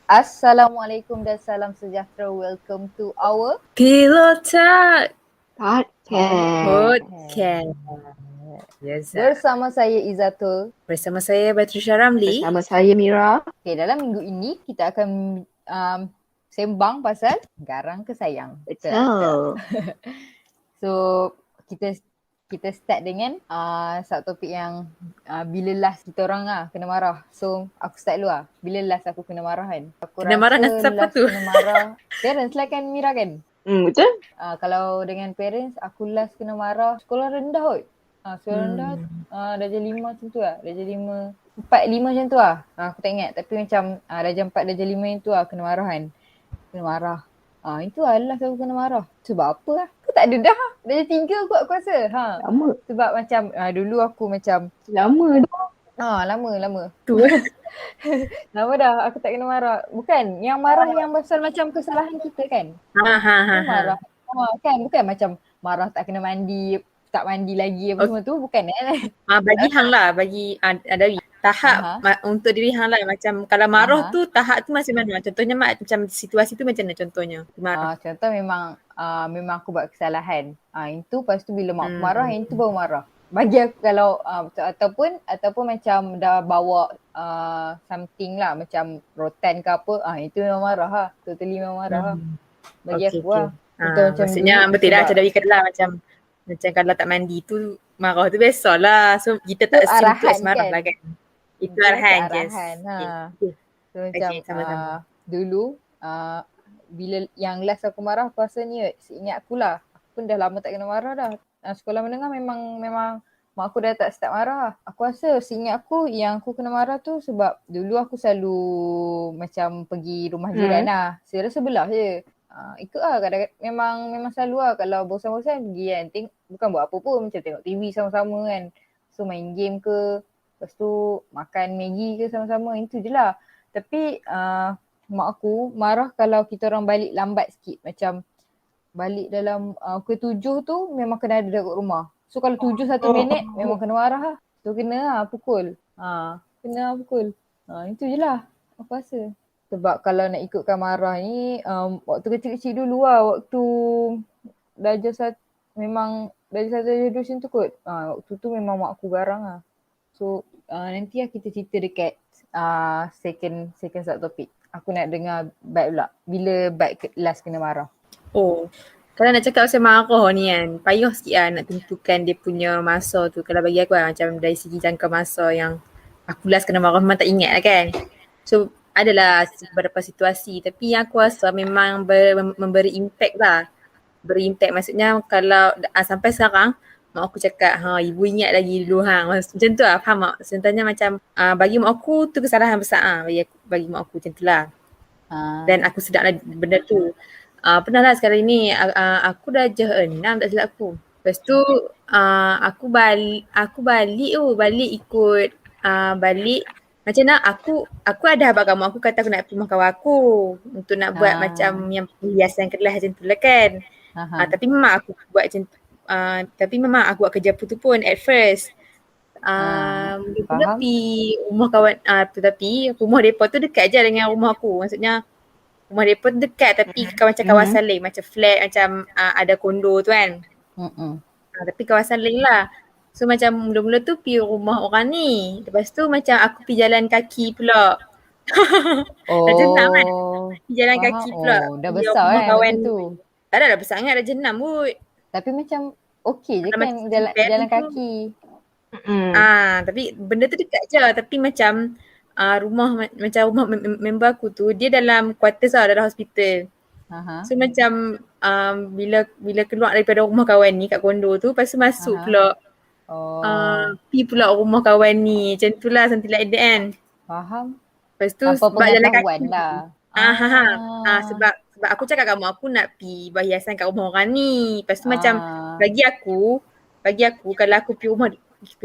Assalamualaikum dan salam sejahtera. Welcome to our Pillow Talk podcast. Podcast. Yes. Bersama saya Izatul. Bersama saya Batrisha Ramli. Bersama saya Mira. Okay, dalam minggu ini kita akan sembang pasal garang ke sayang. Betul. So kita start dengan satu topik yang bila last kita orang kena marah. So aku start dulu Bila last aku kena marah kan? Aku Kena marah dengan siapa tu? Kena marah parents lah kan Mira kan? Betul. Kalau dengan parents aku last kena marah sekolah rendah kot. Sekolah rendah darjah 5 macam tu lah. Darjah 5, 4, 5 macam tu lah. Aku tak ingat tapi macam darjah 4, darjah 5 yang tu lah kena marah kan. Kena marah. Itu lah last aku kena marah. Sebab apa lah? Aku tak ada dah. Darjah 3 kot aku rasa. Lama. Sebab macam dulu aku macam Lama dah. Lama. Tu. Lama dah aku tak kena marah. Bukan yang marah yang pasal macam kesalahan kita kan. Marah. Kan bukan macam marah tak kena mandi, tak mandi lagi apa semua tu bukan bagi hang lah, bagi dari tahap untuk diri hang lah, macam kalau marah tu tahap tu macam mana? Contohnya macam situasi tu macam mana contohnya? Marah. Contoh memang aku buat kesalahan. Itu lepas tu bila mak aku marah, yang tu baru marah. Bagi aku kalau ataupun macam dah bawa something lah macam rotan ke apa, itu memang marah lah. Totally memang marah lah. Bagi aku lah. Maksudnya betul lah macam Dawi kata lah, macam kalau tak mandi tu marah tu biasalah. So kita tak assume tu as marah lah kan. Itu arahan. So macam dulu bila yang last aku marah aku rasa ni seingat aku lah. Aku pun dah lama tak kena marah dah. Sekolah menengah memang mak aku dah tak start marah. Aku rasa seingat aku yang aku kena marah tu sebab dulu aku selalu macam pergi rumah jiran lah. Sebelah je. Ikut lah kadang memang selalu lah kalau bosan-bosan pergi kan. Bukan buat apa pun, macam tengok TV sama-sama kan. So main game ke, lepas tu makan Maggi ke sama-sama, itu je lah. Tapi mak aku marah kalau kita orang balik lambat sikit. Macam balik dalam pukul 7 tu memang kena ada dekat rumah. So kalau 7 1 minit memang kena marah lah. So kena lah pukul. Kena lah pukul. Itu je lah aku rasa. Sebab kalau nak ikutkan marah ni waktu kecil-kecil dulu lah. Waktu darjah 1 memang darjah 1 darjah 2 macam tu kot. Waktu tu memang mak aku garang lah. So nanti lah kita cerita dekat second subtopik. Aku nak dengar Bat pula. Bila Bat last kena marah? Kalau nak cakap pasal marah ni kan, payah sikit lah nak tentukan dia punya masa tu. Kalau bagi aku lah, macam dari segi jangka masa yang aku last kena marah memang tak ingat lah kan. So adalah beberapa situasi, tapi yang aku rasa memang memberi impact lah. Beri impact maksudnya kalau sampai sekarang mak aku cakap, ibu ingat lagi dulu macam tu lah, faham tak? Contohnya macam bagi mak aku tu kesalahan besar bagi mak aku macam tu lah. Dan aku sedap lah benda tu. Pernah lah sekarang ni aku dah darjah 6 tak silap aku. Lepas tu aku balik ikut balik macam nak aku ada abang kamu aku kata aku nak pergi rumah kawan aku untuk nak buat macam yang perhiasan kelas macam tu lah kan. Tapi memang aku buat macam tapi memang aku buat kerja tu pun at first. Tapi rumah kawan tetapi rumah depa tu dekat je dengan rumah aku. Maksudnya rumah depa tu dekat tapi macam kawasan lain, macam flat, macam ada kondo tu kan. Tapi kawasan lain lah. So macam mula-mula tu pergi rumah orang ni. Lepas tu macam aku pergi jalan kaki pula. Darjah 6 kan. Pergi jalan kaki pula. Dah besar kan kawan tu. Tak dah besar sangat, darjah 6 kot. Tapi macam okey je kan jalan kaki. Tapi benda tu dekat je. Tapi macam rumah member aku tu dia dalam quarters lah, dalam hospital. So macam bila keluar daripada rumah kawan ni kat kondo tu, lepas tu masuk pula pergi pula rumah kawan ni. Macam tu lah, something like that kan. Faham. Lepas tu sebab jalan kaki lah. Sebab aku cakap kat mak aku nak pergi berhiasan kat rumah orang ni. Lepas tu macam bagi aku kalau aku pergi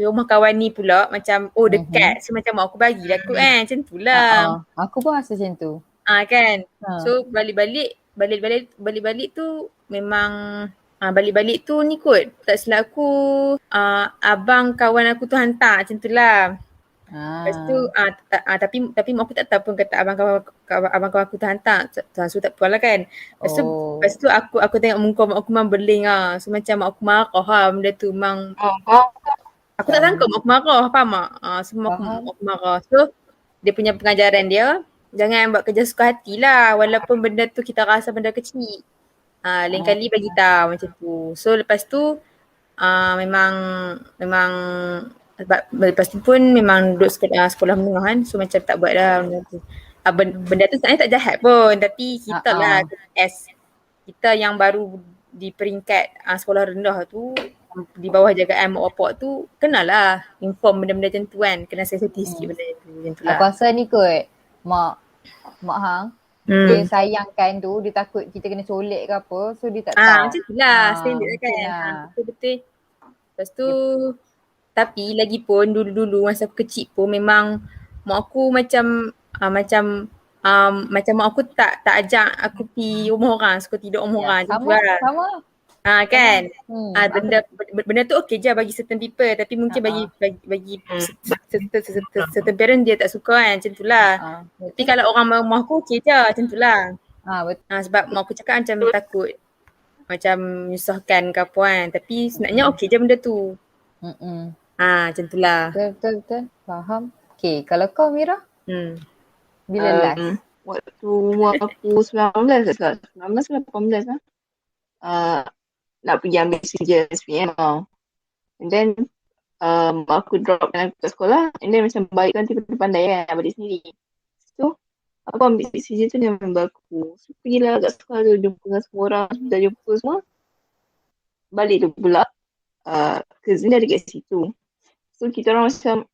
rumah kawan ni pula macam dekat. So macam mak aku bagilah aku kan. Macam tu lah. Aku pun rasa macam tu. Kan. So balik-balik tu memang balik-balik tu ni kot. Tak silap aku abang kawan aku tu hantar macam tu lah. Lepas tu tapi mak aku tak tahu pun kata abang kawan aku tu hantar. So tak apa lah kan. Lepas tu aku tengok muka mak aku memang berling ah. So macam mak aku marah benda tu memang aku tak sangka mak aku marah, faham tak? So mak aku marah. So dia punya pengajaran dia, jangan buat kerja suka hati lah walaupun benda tu kita rasa benda kecil. Lain kali bagi tahu macam tu. So lepas tu memang sebab lepas tu pun memang duduk sekolah menengah kan. So macam tak buat dah benda tu. Benda tu sebenarnya tak jahat pun tapi kita lah as kita yang baru di peringkat sekolah rendah tu di bawah jagaan mak bapak tu kenalah inform benda-benda macam tu kan. Kena sensitif sikit benda tu macam tu lah. Aku rasa ni kot mak hang dia sayangkan tu, dia takut kita kena colek ke apa, so dia tak tahu. Macam tu lah standard lah kan. Betul-betul. Lepas tu tapi lagipun dulu-dulu masa aku kecil pun memang mak aku macam macam mak aku tak ajak aku pergi rumah orang, suka tidur rumah orang macam tu lah. Sama. Kan. Benda tu okey je bagi certain people tapi mungkin bagi certain parent dia tak suka kan macam tu lah. Tapi kalau orang rumah aku okey je macam tu lah. Sebab mak aku cakap macam takut macam menyusahkan ke apa kan. Tapi sebenarnya okey je benda tu. Macam tu lah. Betul. Faham. Okay, kalau kau Mira? Bila last? Waktu umur aku 19 lah. 19 ke 18 lah. Nak pergi ambil CJ SPM tau. And then aku dropkan aku kat sekolah. And then macam balik nanti aku pandai kan. Balik sendiri. So aku ambil CJ tu dengan member aku. So pergilah kat sekolah tu jumpa dengan semua orang. Dah jumpa semua. Balik tu pula. Cousin dia ada kat situ. So kita orang macam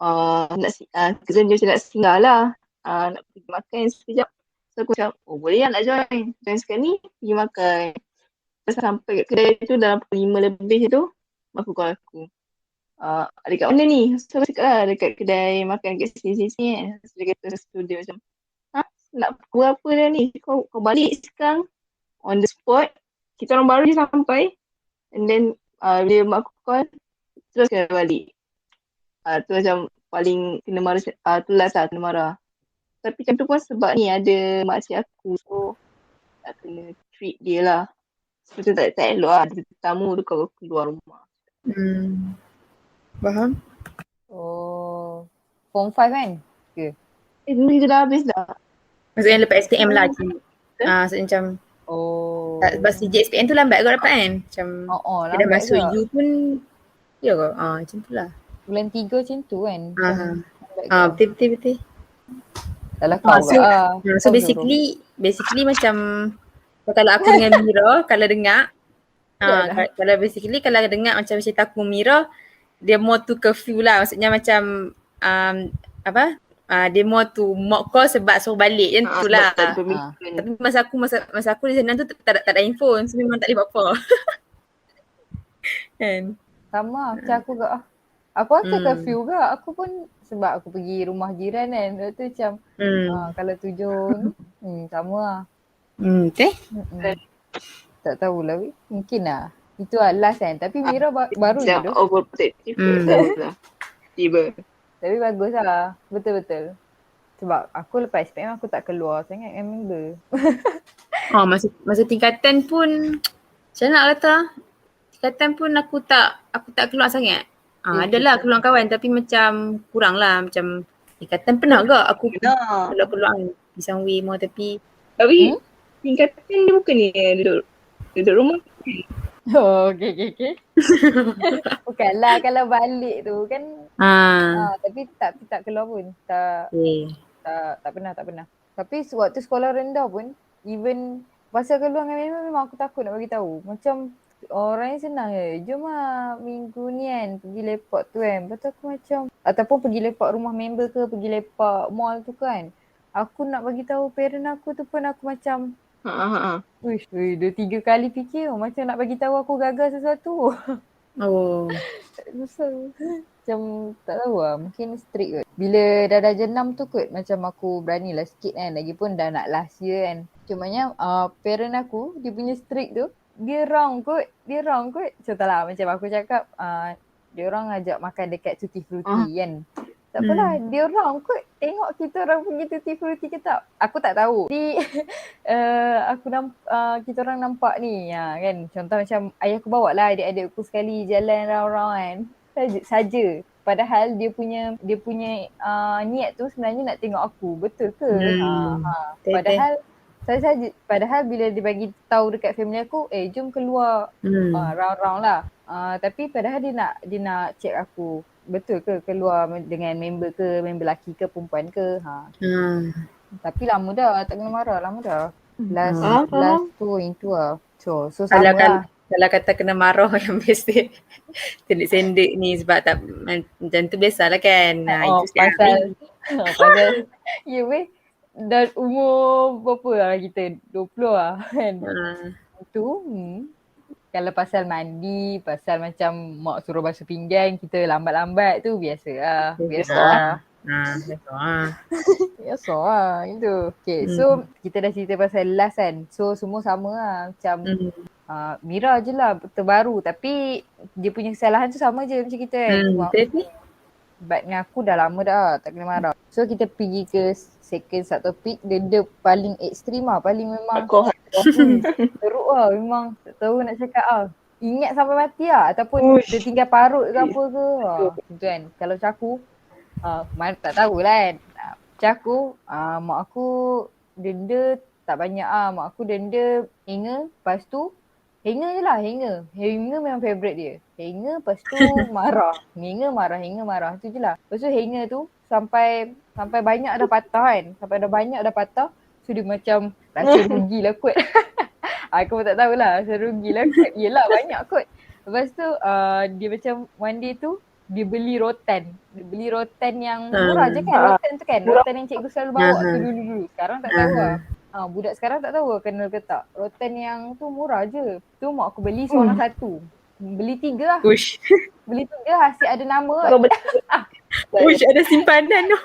cousin dia macam nak singgah lah. Nak pergi makan sekejap. So aku macam boleh lah nak join. Join sekarang ni pergi makan. Lepas sampai kat kedai tu dalam pukul 5 lebih tu. Aku call aku. Ada kat mana ni? So aku cakap lah dekat kedai makan kat sini-sini kan. So dia kata dia macam nak pukul apa dah ni? Kau balik sekarang. On the spot. Kita orang baru je sampai. And then bila mak aku call. Terus kena balik. Tu macam paling kena marah, tu last lah kena marah. Tapi macam tu pun sebab ni ada makcik aku. So tak kena treat dia lah. So tu tak elok lah. Ada tetamu tu kalau keluar rumah. Faham? Form 5 kan? Ke? Ni kita dah habis dah. Maksudnya lepas SPM lah. Maksudnya macam sebab CJ SPM tu lambat kau dapat kan? Macam dia dah masuk U pun ya ke? Macam tu lah. Bulan 3 macam tu kan? Betul. Dalam kau so basically macam kalau aku dengan Mira kalau dengar kalau dengar macam cerita aku Mira dia more to curfew lah. Maksudnya macam dia more to mock call sebab suruh balik macam tu lah. Tapi masa aku di sana tu tak ada handphone. So memang tak boleh buat apa. Kan? Sama macam aku ke aku rasa curfew ke. Aku pun sebab aku pergi rumah jiran kan. Lepas tu macam kalau 7 sama lah. Okay. Tak tahulah mungkin lah. Itu lah last kan. Tapi Mira baru je tu. Overprotective. Tiba. Tapi bagus lah. Betul-betul. Sebab aku lepas SPM aku tak keluar sangat dengan member. Masa tingkatan pun macam nak kata. Tingkatan pun aku tak keluar sangat. Adalah keluar kawan tapi macam kurang lah. Macam tingkatan pernah ke aku keluar pisang way more tapi tingkatan dia bukan ni duduk rumah. Okay. Bukanlah kalau balik tu kan. Tapi tak keluar pun. Tak pernah. Tapi waktu sekolah rendah pun even pasal keluar dengan memang aku takut nak bagi tahu. Macam orang yang senang je. Jom lah minggu ni kan pergi lepak tu kan. Lepas tu aku macam ataupun pergi lepak rumah member ke pergi lepak mall tu kan. Aku nak bagi tahu parent aku tu pun aku macam Uish, 2-3 kali fikir macam nak bagi tahu aku gagal sesuatu. Macam tak tahu lah. Mungkin strict kot. Bila dah darjah 6 tu kot macam aku beranilah sikit kan. Lagipun dah nak last year kan. Cumanya parent aku dia punya strict tu dia wrong kot. Contohlah macam aku cakap dia orang ajak makan dekat Tutti Frutti kan. Tak apalah, dia orang kot tengok kita orang pergi tutti frutti ke tak. Aku tak tahu. Jadi kita orang nampak ni kan. Contoh macam ayah aku bawa lah adik-adik aku sekali jalan round-round kan. Saja. Padahal dia punya niat tu sebenarnya nak tengok aku. Betul ke? Padahal bila dia bagi tahu dekat family aku, jom keluar round-round lah. Tapi padahal dia nak check aku. Betul ke keluar dengan member lelaki ke perempuan ke. Tapi lama dah tak kena marah, lama dah. Last tu itu lah. So sama lah. Kalau kata kena marah yang biasa sendik-sendik ni sebab tak macam tu biasalah kan. Itu pasal ya weh, dah umur berapa lah kita? 20 lah kan. Itu kalau pasal mandi, pasal macam mak suruh basuh pinggan, kita lambat-lambat tu biasa lah. Biasa lah itu. Okay, so kita dah cerita pasal last kan. So semua sama lah. Macam Mira je lah terbaru, tapi dia punya kesalahan tu sama je macam kita kan. But dengan aku dah lama dah tak kena marah. So kita pergi ke second subtopik. Dia paling ekstrim lah. Paling memang teruk lah. Memang tak tahu nak cakap lah. Ingat sampai mati lah. Ataupun dia tinggal parut ke apa ke. Macam kan. Kalau macam aku, tak tahulah kan. Macam aku, mak aku denda tak banyak lah. Mak aku denda hanger. Lepas tu hanger je lah, hanger. Hanger memang favourite dia. Hanger, lepas tu marah. Hanger marah. Tu je lah. Lepas tu hanger tu sampai banyak dah patah kan. Sampai dah banyak dah patah. So dia macam rasa rugilah kot. Aku pun tak tahulah. Rasa rugilah kot. Yelah banyak kot. Lepas tu dia macam one day tu dia beli rotan. Dia beli rotan yang murah je kan. Rotan tu kan. Rotan yang cikgu selalu bawa tu dulu-dulu. Sekarang tak tahu lah. Budak sekarang tak tahu kenal ke tak. Rotan yang tu murah je. Tu mak aku beli seorang satu. Beli 3 lah. Beli 3 hasil ada nama. Ada simpanan tu.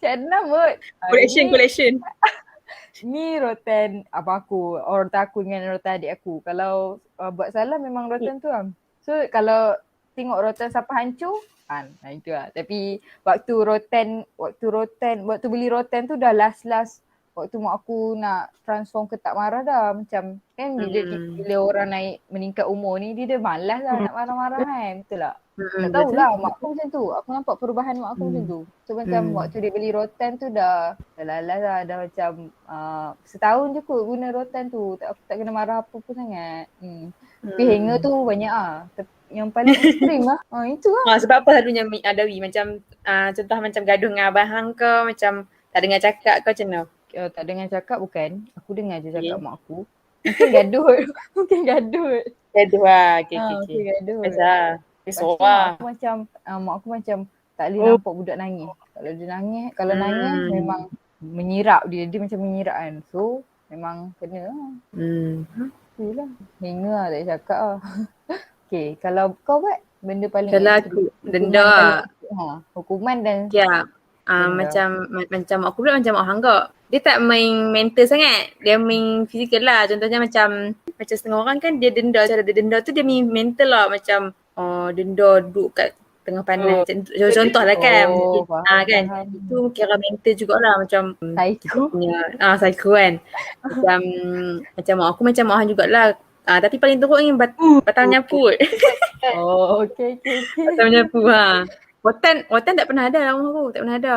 Ada nama. Collection. Ni rotan abang aku. Rotan aku dengan rotan adik aku. Kalau buat salah memang rotan tu lah. So kalau tengok rotan siapa hancur, itu lah. Tapi waktu beli rotan tu dah last waktu mak aku nak transform ke tak marah dah. Macam kan bila orang naik meningkat umur ni dia dah malas lah nak marah-marah kan. Betul tak? Tak tahulah mak aku macam tu. Aku nampak perubahan mak aku macam tu. So macam waktu dia beli rotan tu dah lalas lah. Dah macam setahun je kot guna rotan tu. Aku tak kena marah apa pun sangat. Tapi hanger tu banyak lah. Yang paling ekstrim lah. Itu lah. Sebab apa selalunya Adawi macam contoh macam gaduh dengan abang ke, macam tak dengar cakap ke macam mana? Tak dengar cakap bukan. Aku dengar je cakap mak aku. Mungkin gaduh. Gaduh lah. Okay. Mungkin gaduh. Biasa lah. Mak aku macam tak boleh nampak budak nangis. Kalau nangis memang menyirap dia. Dia macam menyirap kan. So memang kena lah. Itulah. Hingga lah tak cakap lah. Okay, kalau kau buat benda paling kalau aku denda lah. Hukuman dan macam aku pula macam mak hang kak. Dia tak main mental sangat. Dia main fizikal lah. Contohnya macam setengah orang kan dia denda. Cara dia denda tu dia main mental lah. Macam denda duduk kat tengah panas. Contoh lah kan. Kan. Itu kira mental jugalah. Macam psycho. Psycho kan. Macam mak aku macam mak hang jugalah. Tapi paling teruk ni batang nyapu. Okay. Batang nyapu Rotan tak pernah ada lah rumah aku. Tak pernah ada.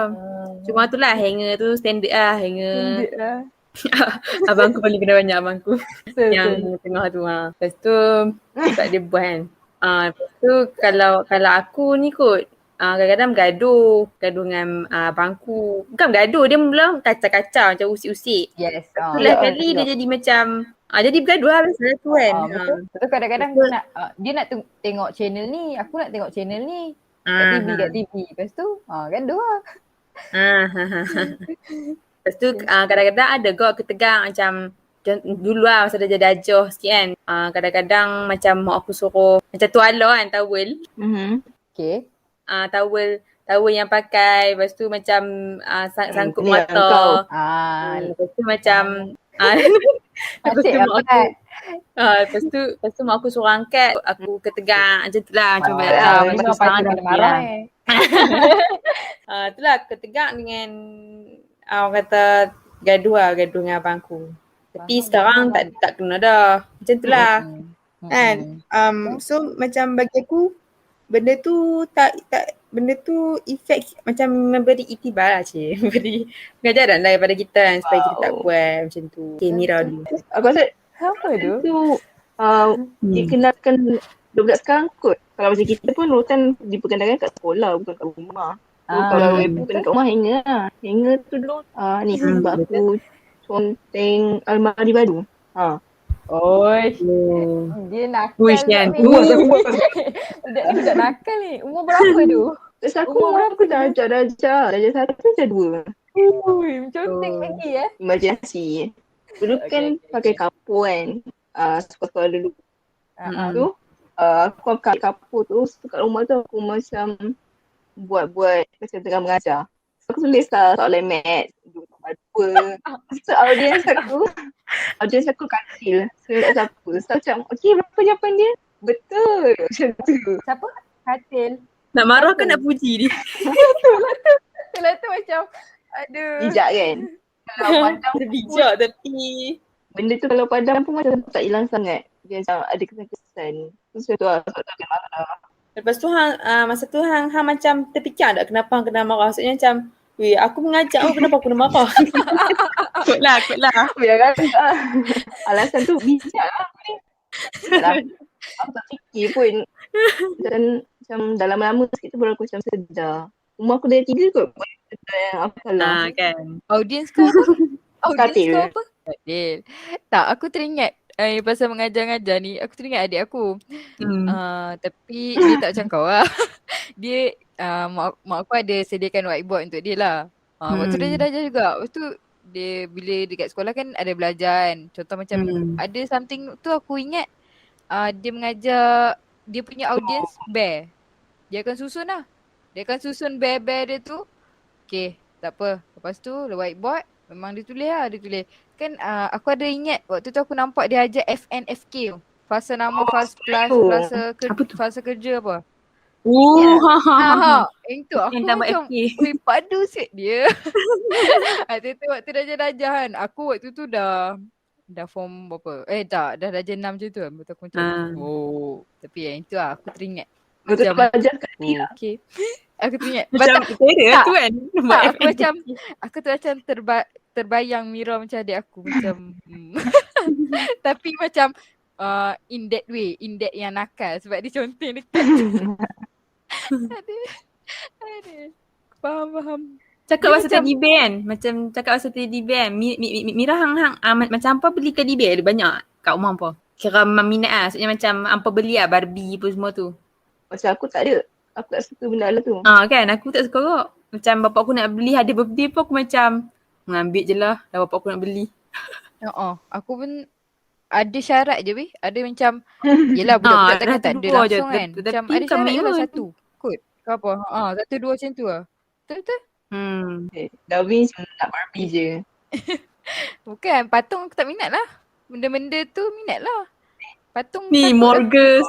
Cuma tu lah hanger tu standard lah. Hanger. Abang aku paling kena banyak abang aku. Yang tengah tu. Lepas tu tak dia buat kan. Lepas tu kalau aku ni kot. Kadang-kadang gaduh dengan abang aku. Bukan gaduh, dia mula kacau-kacau macam usik-usik. Yes. Lepas tu lah kali dia jadi macam jadi bergaduh lah biasa tu kan. Betul kadang-kadang dia nak tengok channel ni, aku nak tengok channel ni. Kat TV. Lepas tu gaduh lah. Lepas tu kadang-kadang ada kau ketegang macam dulu lah masa dah jadi ajoh sikit kan. Kadang-kadang macam mak aku suruh macam tuala kan, towel. Okay. Towel yang pakai. Lepas tu macam sangkut mata. Lepas tu macam Lepas tu mak aku suruh angkat, aku ketegang macam tu lah. Macam memang patut kena marah Itulah aku tegak dengan orang kata gaduh dengan abang aku. Tapi Faham, sekarang faham. tak kena dah. Macam tu lah. Kan? Mm-mm. So macam bagi aku benda tu benda tu efek macam memberi iktibar lah cik. Memberi pengajaran lah daripada kita kan supaya kita tak Wow. buat macam tu. Okay, Mira dulu. Aku rasa Apa tu? tu dikenalkan budak sekarang kot. Kalau macam kita pun kan diperkenalkan kat sekolah bukan kat rumah. So kalau pun kat rumah hanger lah. Hanger tu dulu ni sebab aku conteng almari baru. Oi, dia nakal Wish budak kan. ni. Budak ni budak nakal ni. Umur berapa tu? Terus aku darjah 1, darjah 2. Ui, menconteng lagi Emergency. Dulu kan pakai kapur kan. Sekolah dulu. Tu aku angkat kapur tu kat rumah tu aku macam buat macam tengah mengajar. So, aku tulis soalan maths 2/2. So audience aku kecil. So tak siapa. So macam okay berapa jawapan dia? Betul. Macam tu. Siapa? Katil. Nak marah ke nak puji dia? Itulah tu macam aduh. Bijak kan? Kalau padam Bijak tapi benda tu kalau padam pun macam tak hilang sangat. Dia macam ada kesan-kesan. Tu tu lah. lepas tu masa tu hang macam terfikir tak kenapa hang kena marah? Maksudnya macam weh aku mengajar kenapa aku kena marah? Kotlah. Ya kan? Alasan tu bijak lah. Aku tak fikir pun. Dan macam dah lama-lama sikit tu baru aku macam sedar. Umur aku dah 3 kot. Baru sedar yang aku salah. Kan. Audiens kau apa? Audiens Katil. kau apa? Katil. Tak, aku teringat pasal mengajar-ngajar ni, aku teringat adik aku. Tapi dia tak macam kau lah. Dia, mak aku ada sediakan whiteboard untuk dia lah. Waktu dia darjah juga. Lepas tu, dia bila dekat sekolah kan ada belajar kan. Contoh macam ada something tu aku ingat dia mengajar dia punya audience bear. Dia akan susun lah. Dia akan susun bear-bear dia tu. Okay, tak apa. Lepas tu whiteboard memang dia tulis lah. Dia tulis. Kan aku ada ingat waktu tu aku nampak dia ajar FNFK tu. Fasa nama, fasa kelas, fasa kerja apa. Itu aku macam padu set dia. Waktu darjah-darjah kan. Aku waktu tu dah form berapa? Dah darjah 6 macam tu kan. Betul aku macam tapi yang itu lah aku teringat. Macam pelajar kat dia. Okay. Aku teringat. Macam betul tu kan. Aku tu macam terbayang Mira macam adik aku. Macam tapi macam in that way. In that yang nakal. Sebab dia conteng dekat. Aduh. Faham. Cakap pasal teddy bear kan. Macam cakap pasal teddy bear kan. Mira hang macam apa beli teddy bear ada banyak kat rumah apa? Kira minat lah. Maksudnya macam apa beli lah Barbie pun semua tu. Macam aku tak ada. Aku tak suka benda lah tu. Kan aku tak suka kot. Macam bapak aku nak beli hadiah birthday pun aku macam mengambil je lah. Dah bapak aku nak beli. Aku pun ada syarat je weh. Ada macam yelah budak-budak takkan tak ada langsung kan. Macam ada syarat je lah satu. Kot. Kau apa? 1, 2 macam tu lah. Betul-betul? Darwin cuma nak Barbie je. Bukan. Patung aku tak minat lah. Benda-benda tu minat lah. Patung ni Morgus.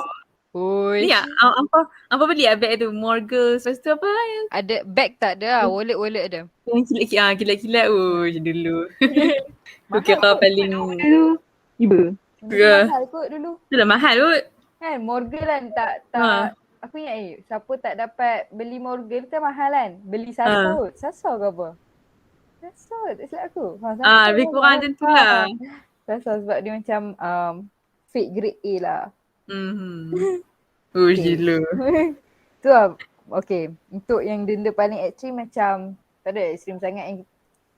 Oi. Ni apa beli lah bag tu? Morgus. Lepas tu apa yang ada bag tak ada lah. Wallet ada. Yang kilat-kilat. Macam dulu. Aku kira paling Dulu tiba. Mahal kot dulu. tu dah mahal kot. Kan Morgan kan tak aku ingat siapa tak dapat beli Morgan tu mahal kan. Beli Sasa ke apa? Sasa tak silap aku. Lebih kurang macam tu lah. Sasa sebab dia macam fake grade A lah. Gila. Tu lah. Okay. Untuk yang denda paling ekstrim macam tak ada ekstrim sangat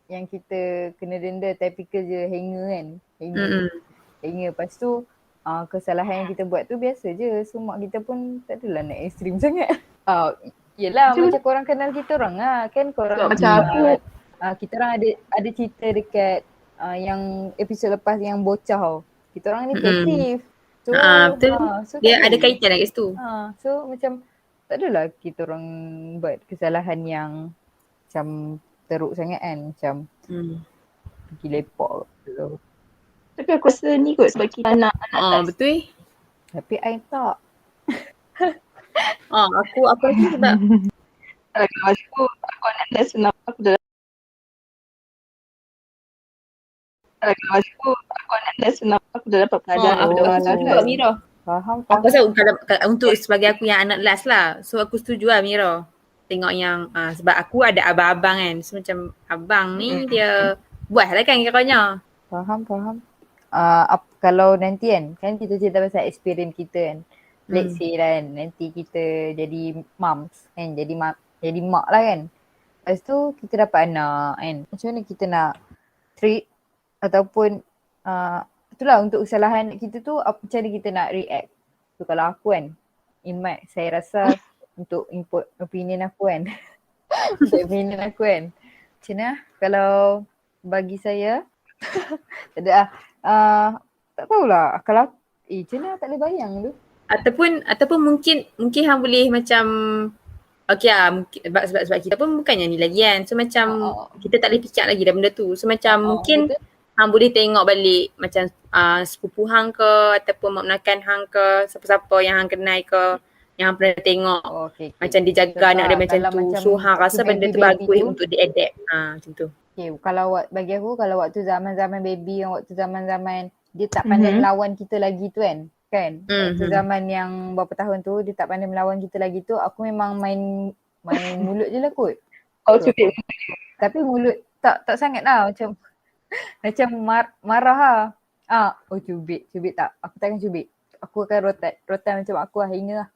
yang kita kena denda typical je hanger kan. Hanger. Lepas tu kesalahan yang kita buat tu biasa je. So mak kita pun tak adalah nak ekstrim sangat. Yelah macam korang kenal kita orang lah. Kan korang macam aku kita orang ada cerita dekat yang episod lepas yang bocah tau. Kita orang ni kreatif. So, betul. So dia ada kaitan lah kat situ. So macam tak adalah kita orang buat kesalahan yang macam teruk sangat kan. Macam pergi lepak gitu. Tapi aku rasa ni kot sebab kita anak betul. Tapi I tak. Aku rasa sebab Kalau masa aku anak lesson aku dah kalau masa aku anak lesson aku dah dapat pelajaran daripada orang Aku last setuju kan. Mira. Faham, Aku faham. rasa kalau untuk sebagai aku yang anak last lah. So aku setuju lah Mira. Tengok yang sebab aku ada abang-abang kan. So macam abang ni dia buat lah kan kiranya. Faham. Kalau nanti kan kita cerita pasal experience kita kan. Let's say lah kan, nanti kita jadi moms kan, jadi mak lah kan. Lepas tu kita dapat anak kan. Macam mana kita nak treat ataupun itulah untuk kesalahan kita tu macam mana kita nak react. So kalau aku kan, Imat, saya rasa untuk input opinion aku kan. Untuk opinion aku kan. Macam mana kalau bagi saya tak ada tak tahulah kalau macam mana tak boleh bayang tu. Ataupun mungkin hang boleh macam okey lah, mungkin sebab kita pun bukannya ni lagi kan. So macam kita tak boleh fikir lagi dah benda tu. So macam mungkin betul. hang boleh tengok balik macam sepupu hang ke ataupun mak menakan hang ke, siapa-siapa yang hang kenal ke, yang hang pernah tengok. Okay. Macam dia jaga So, anak dia macam kalau tu. macam So hang rasa waktu benda tu baby bagus tu, untuk dia-adapt. Macam tu. okay, kalau bagi aku kalau waktu zaman-zaman baby, yang waktu zaman-zaman dia tak pandai melawan kita lagi tu kan. Waktu zaman yang berapa tahun tu dia tak pandai melawan kita lagi tu, aku memang main mulut je lah kot. Oh cubit. Tapi mulut tak sangat lah, macam marah lah. Cubit tak. Aku takkan cubit. Aku akan rotan macam aku lah hingga lah.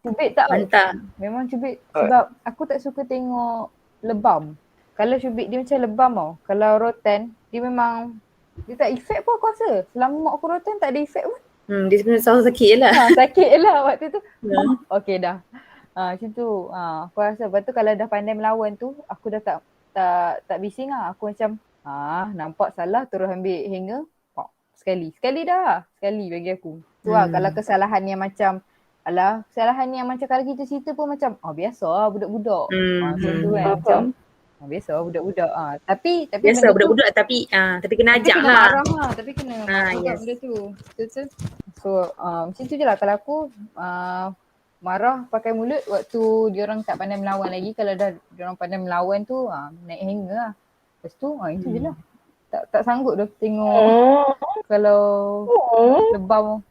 Cubit tak. Mantap. Memang cubit sebab aku tak suka tengok lebam. Kalau cubit dia macam lebam tau. Kalau rotan dia memang dia tak efek pun aku rasa. Selama mak aku rotan tak ada efek pun. Dia sebenarnya selalu sakit je lah. Sakit je lah waktu tu. Okay dah. Macam tu. Aku rasa lepas tu kalau dah pandai melawan tu aku dah tak bising lah. Aku macam nampak salah terus ambil hanger. Sekali dah. Sekali bagi aku. Tu lah kalau kesalahan yang macam kesalahan yang macam kalau kita cerita pun macam biasa lah budak-budak. Macam tu kan. Macam biasa lah budak-budak. Tapi biasa budak-budak tapi kena ajak kena lah. marah lah. Tapi kena marah juga benda tu. Betul. So macam tu je lah kalau aku marah pakai mulut waktu diorang tak pandai melawan lagi. Kalau dah diorang pandai melawan tu naik hanger lah. Lepas tu itu je lah. Tak sanggup dah tengok kalau lebam.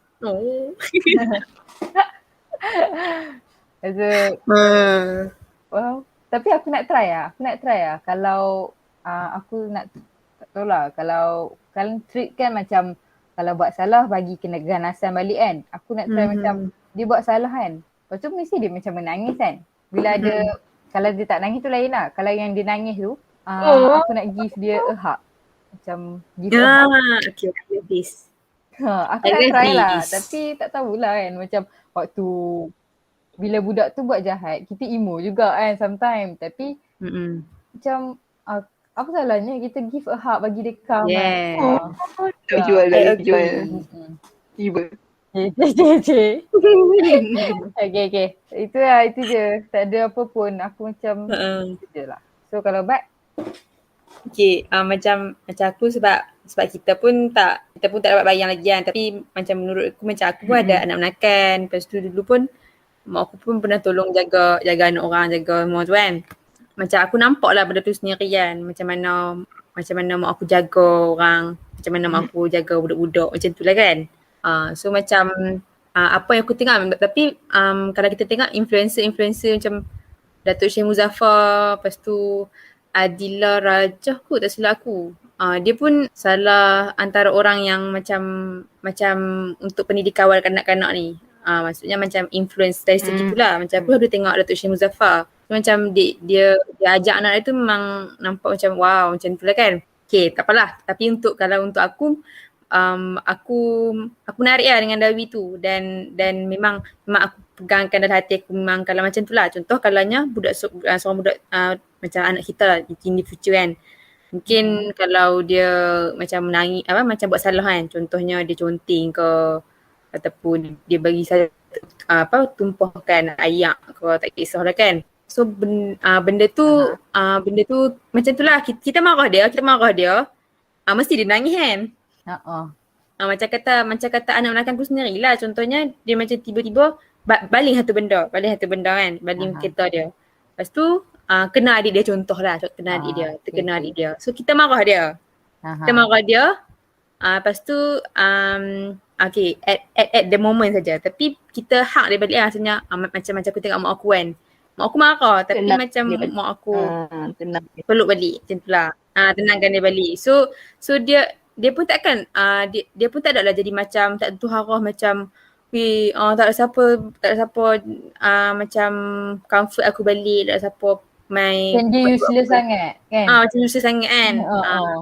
Tapi aku nak try lah. Kalau aku nak tak tahu lah. Kalau treat kan macam kalau buat salah bagi kena ganasan balik kan. Aku nak try macam dia buat salah kan. Lepas tu mesti dia macam menangis kan. Bila ada kalau dia tak nangis tu lain lah. Kalau yang dia nangis tu aku nak give dia a hug. Macam give a hug. Okay, this. Aku nak try lah. Tapi tak tahulah kan. Macam waktu bila budak tu buat jahat, kita emo juga kan sometimes. Tapi macam apa salahnya kita give a hug bagi dia calm kan. Jual. Tiba. Okay. Itu je. Tak ada apa pun. Aku macam itu je lah. So kalau Bat? Okay, macam aku sebab kita pun tak dapat bayang lagi kan. Tapi macam menurut aku macam aku pun ada anak menakan. Lepas tu dulu pun mak aku pun pernah tolong jaga anak orang, jaga semua tu kan. Macam aku nampak lah benda tu sendiri kan. Macam mana mak aku jaga orang, macam mana mak aku jaga budak-budak macam tu lah kan. So macam apa yang aku tengok. Tapi kalau kita tengok influencer macam Datuk Syed Muzaffar, lepas tu Adila Rajah kot tak silap aku. Dia pun salah antara orang yang macam untuk pendidikan awal kanak-kanak ni. Maksudnya macam influence dari segi tu lah. Macam aku ada tengok Datuk Syed Muzaffar. Macam dia ajak anak dia tu memang nampak macam wow macam tu lah kan. Okay, tak apalah. Tapi kalau untuk aku, aku menarik lah dengan Dawi tu dan memang aku pegangkan dalam hati aku memang kalau macam tu lah. Contoh kalanya seorang budak macam anak kita lah in the future kan. Mungkin kalau dia macam menangis macam buat salah kan. Contohnya dia conteng ke ataupun dia bagi saya tumpahkan ayak ke tak kisahlah kan. So benda tu macam tu lah kita marah dia mesti dia nangis kan. Macam kata anak menakan aku sendirilah. Contohnya dia macam tiba-tiba baling satu benda kan. Baling kereta dia. Lepas tu kena adik dia, contoh lah, kena adik dia, terkena adik dia. So kita marah dia. Kita marah dia. Lepas tu okay, at the moment saja. Tapi kita hak dia balik lah sebenarnya. Macam aku tengok mak aku kan. Mak aku marah tapi Tenang macam dia balik. mak aku Tenang. peluk balik macam tu lah. Tenangkan dia balik. So dia pun takkan dia pun tak adalah jadi macam tak tentu harah macam tak ada siapa macam comfort aku balik, tak ada siapa Kan dia useless sangat kan. macam susah sangat kan.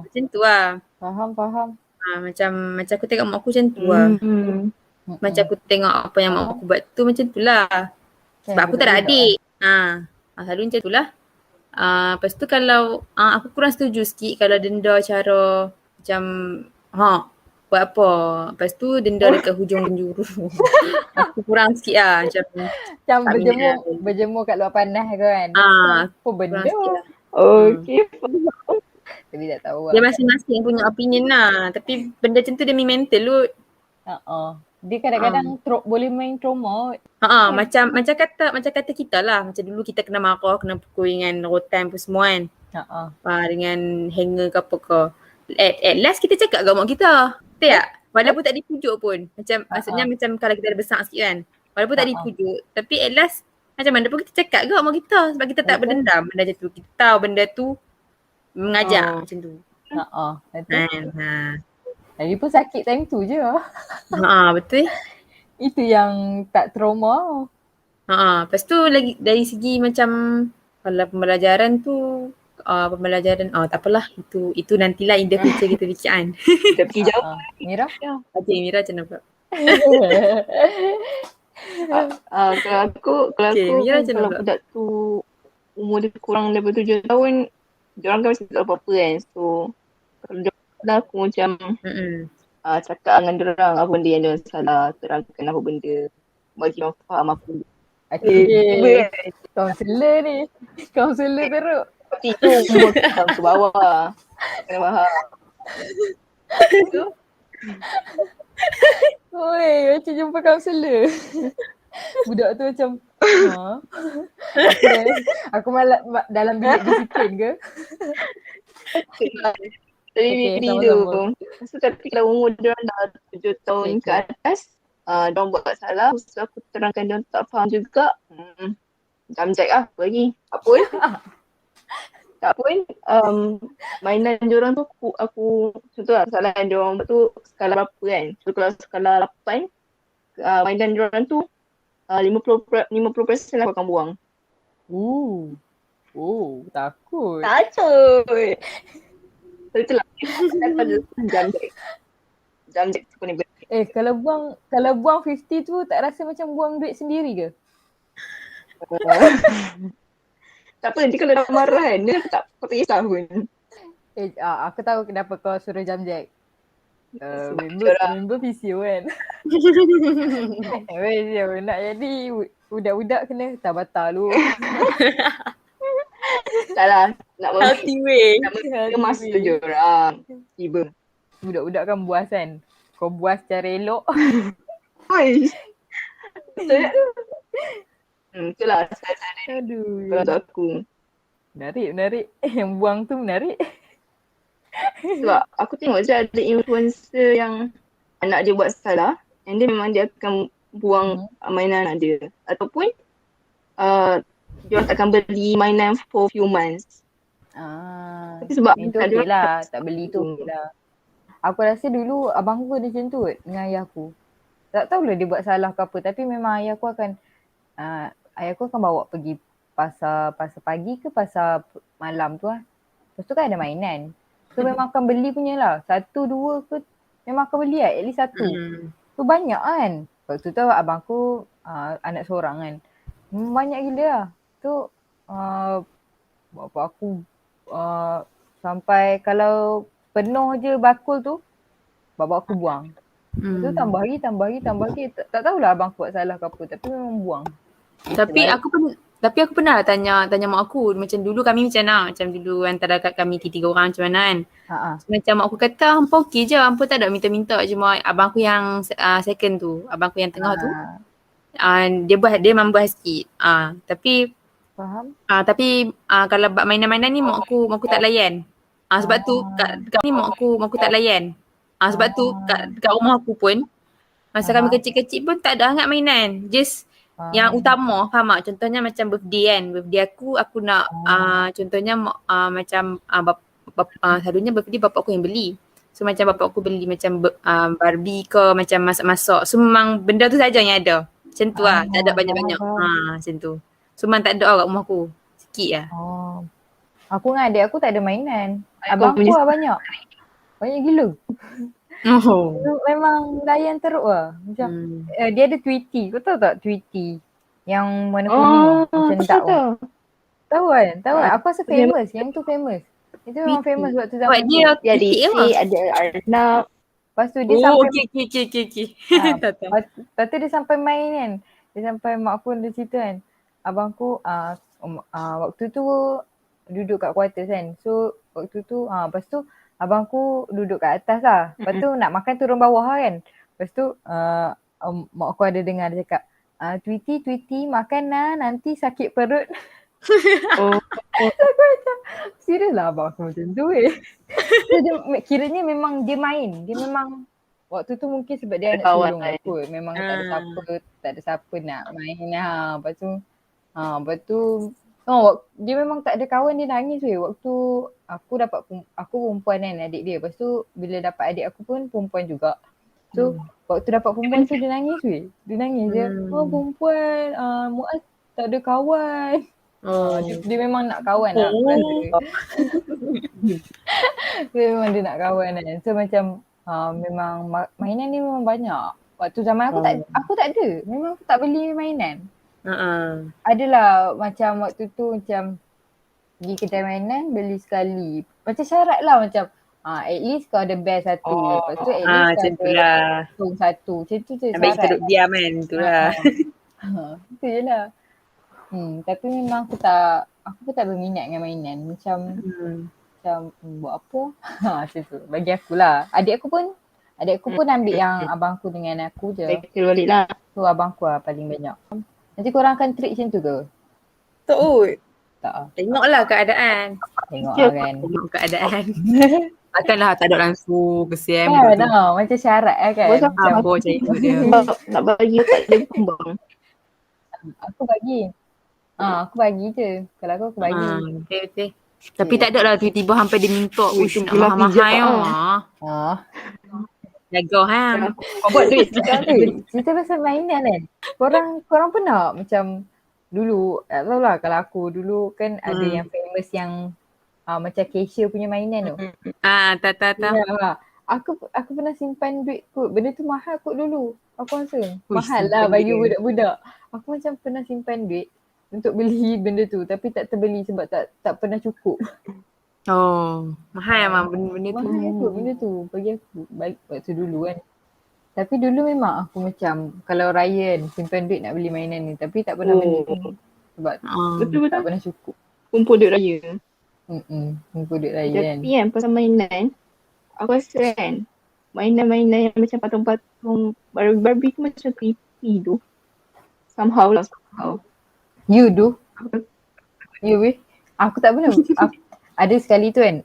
Macam tu lah. Faham. Macam aku tengok mak aku macam tu lah. Macam aku tengok apa yang mak aku buat tu macam tu lah. Sebab aku tak ada adik. Selalu macam tu lah. Lepas tu kalau aku kurang setuju sikit kalau denda cara macam buat apa. Lepas tu denda dekat hujung penjuru. Aku kurang sikit lah macam berjemur kat luar panas ke kan. Apa benda. Okay. Tapi tak tahu Dia lah. masing-masing punya opinion lah. Tapi benda macam tu dia mental Lut. Dia kadang-kadang boleh main trauma. Macam kata kita lah. Macam dulu kita kena marah, kena pukul dengan rotan pun semua kan. Dengan hanger ke apa ke. At last kita cakap kat mak kita. Betul tak? Walaupun tak dipujuk pun. Macam maksudnya macam kalau kita dah besar sikit kan. Walaupun tak dipujuk. Tapi at last macam mana pun kita cakap kat mak kita. Sebab kita tak berdendam benda macam tu. Kita tahu benda tu mengajar macam tu. Lagi pun sakit time tu je. Betul. Itu yang tak trauma. Lepas tu lagi dari segi macam kalau pembelajaran tu pembelajaran tak apalah, itu nantilah in the future kita fikirkan. Kita pergi jauh. Mira? Okay, Mira macam mana pula? Kalau budak tu umur dia kurang daripada 7 tahun, diorang kan masih tak tahu apa-apa kan. So kalau diorang aku macam cakap dengan diorang apa benda yang diorang salah, terangkan apa benda, bagi diorang faham apa. Kaunselor ni. Kaunselor teruk. Tapi tu umur ke bawah. Kena faham. Macam jumpa kaunselor. Budak tu macam aku malah dalam bilik disiplin ke? Tapi mimpi tu. So, tapi kalau umur diorang dah 7 tahun ke atas, diorang buat salah, so aku terangkan diorang tak faham juga, jamjek lah bagi. Tak pun mainan diorang tu aku contohlah kesalahan diorang tu skala berapa kan. So kalau skala 8, mainan diorang tu 50% aku akan buang. Takut. So itulah jamjek tu pun benda. Kalau buang 50 tu tak rasa macam buang duit sendiri ke? Tak apa, nanti kalau dah marah kan, dia tak kisah pun. Aku tahu kenapa kau suruh jamjek. Member PCO kan. PCO nak jadi budak-budak kena tabata lu. Taklah, nak healthy way. Nak kemas tu je orang. Tiba. Budak-budak kan buas kan. Kau buas secara elok. Itulah cara dia. Kalau untuk aku. Menarik. Yang buang tu menarik. Sebab aku tengok je ada influencer yang anak dia buat salah and then memang dia akan buang mainan anak dia. Ataupun dia takkan beli mainan for few months. Tapi sebab itu okey lah. Tak beli tu okey lah. Aku rasa dulu abang aku ada macam tu dengan ayah aku. Tak tahulah dia buat salah ke apa. Tapi memang ayah aku akan bawa pergi pasar pagi ke pasar malam tu lah. Lepas tu kan ada mainan. So memang akan beli punya lah. 1, 2 ke memang akan beli lah. At least 1. Tu banyak kan. Waktu tu abang aku anak seorang kan. Banyak gila lah. Tu bapak aku sampai kalau penuh je bakul tu bapak aku buang. Tu tambah lagi. Tak tahulah abang aku buat salah ke apa. Tapi memang buang. Tapi aku pernah tanya mak aku macam dulu kami macam mana, macam dulu antara kat kami 3 orang macam mana kan. So, macam mak aku kata hampa okey je, hampa tak ada minta-minta, cuma abang aku yang second tu, abang aku yang tengah tu dia memang buat sikit. Tapi Faham? Tapi kalau bab mainan-mainan ni mak aku tak layan. Sebab tu kat ni mak aku tak layan. Sebab tu kat rumah aku pun masa kami kecil-kecil pun tak ada sangat mainan. Just yang utama, faham tak? Contohnya macam birthday kan. Birthday aku nak contohnya macam selalunya birthday bapak aku yang beli. So macam bapak aku beli macam Barbie ke macam masak-masak. So memang benda tu saja yang ada. Macam tu lah. Tak ada banyak-banyak. Macam tu. So memang tak ada kat rumah aku. Sikit lah. Oh. Aku dengan adik aku tak ada mainan. Kau Abang aku punya lah banyak. Banyak gila. Oh. Memang layan teruk lah. Macam dia ada Tweety. Kau tahu tak Tweety? Yang warna kuning. Macam aku duck tu. tahu. Tahu kan? Tahu kan? Ah, Aku rasa famous. Yang tu famous. Itu memang famous waktu Buat zaman tu. dia Dia ada kecil ke apa? isi, ada Arnab. Lepas tu dia Oh, sampai okey. Tahu. lepas tu dia sampai main kan. Dia sampai mak aku ada cerita kan. Abangku waktu tu duduk kat quarters kan. So waktu tu lepas tu abangku duduk kat atas lah. Lepas tu nak makan turun bawah lah kan. Lepas tu mak aku ada dengar dia cakap, Tweety makan lah nanti sakit perut. Oh, Serius lah abang aku macam tu So dia kiranya memang dia main. Dia memang waktu tu mungkin sebab dia Ada anak kawan sulung kan. kot. Memang tak ada siapa nak main lah. Lepas tu dia memang tak ada kawan, dia nangis weh. Waktu aku perempuan kan, adik dia. Lepas tu bila dapat adik aku pun perempuan juga. So waktu dapat perempuan tu dia nangis weh. Dia nangis dia. Perempuan, Muaz tak ada kawan. Dia memang nak kawan lah aku rasa. Dia memang dia nak kawan kan. So macam memang mainan ni memang banyak. Waktu zaman aku tak ada. Memang aku tak beli mainan. Adalah macam waktu tu macam pergi kedai mainan beli sekali. Macam syarat lah macam at least kau ada best satu. Lepas tu at least kau macam ada itulah. untung satu. Macam tu je Baik kita syarat. duduk diam kan. Itulah. Itu je lah. Tapi memang aku pun tak berminat dengan mainan. Macam buat apa? Macam tu. Bagi akulah. Adik aku pun ambil yang abangku dengan aku je. Cycle balik lah. So abangku lah paling banyak. Nanti korang akan treat macam tu ke? Tak kot. Tak lah. Tengoklah keadaan. Tengok lah kan. Tengok keadaan. Takkanlah tak ada langsung kesian. Kan macam syarat lah kan. Macam Campur macam itu dia. nak bagi tak ada kembang. Aku bagi. Aku bagi je. Kalau aku bagi. Betul. Tapi tak ada lah tiba-tiba sampai dia minta uish nak gila mahal-mahal pijak, lah. Jaga ha. Kau buat duit. Cerita pasal mainan kan. Korang pernah macam dulu, tak tahulah kalau aku dulu kan ada yang famous yang macam cashier punya mainan tu. Tak. Ya, aku pernah simpan duit kot. Benda tu mahal kot dulu. Aku rasa mahal lah bagi budak-budak. Aku macam pernah simpan duit untuk beli benda tu tapi tak terbeli sebab tak pernah cukup. Mahal memang benda tu. Mahal kot benda tu bagi aku waktu dulu kan. Tapi dulu memang aku macam kalau raya kan simpan duit nak beli mainan ni tapi tak pernah beli sebab Betul. tak pernah cukup. Kumpul duit raya. Kumpul duit raya kan. Tapi kan pasal mainan, aku rasa kan mainan-mainan yang macam patung-patung Barbie tu macam creepy tu. Somehow. You do? You weh? Aku tak pernah. Ada sekali tu kan,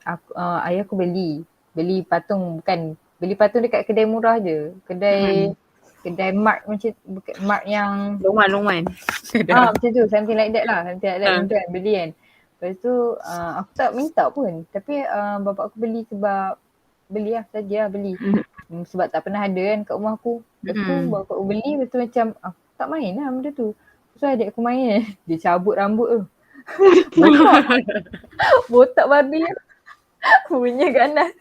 ayah aku beli patung, bukan beli patung dekat kedai murah je. Kedai Mart macam Mart yang Longman. macam tu, something like that lah. Macam kan beli kan. Lepas tu aku tak minta pun. Tapi bapak aku beli sebab beli lah saja beli. Sebab tak pernah ada kan kat rumah aku. Lepas tu bapak aku beli, lepas tu macam aku tak main lah benda tu. So adik aku main dia cabut rambut tu. Botak Barbie tu. Punya ganas.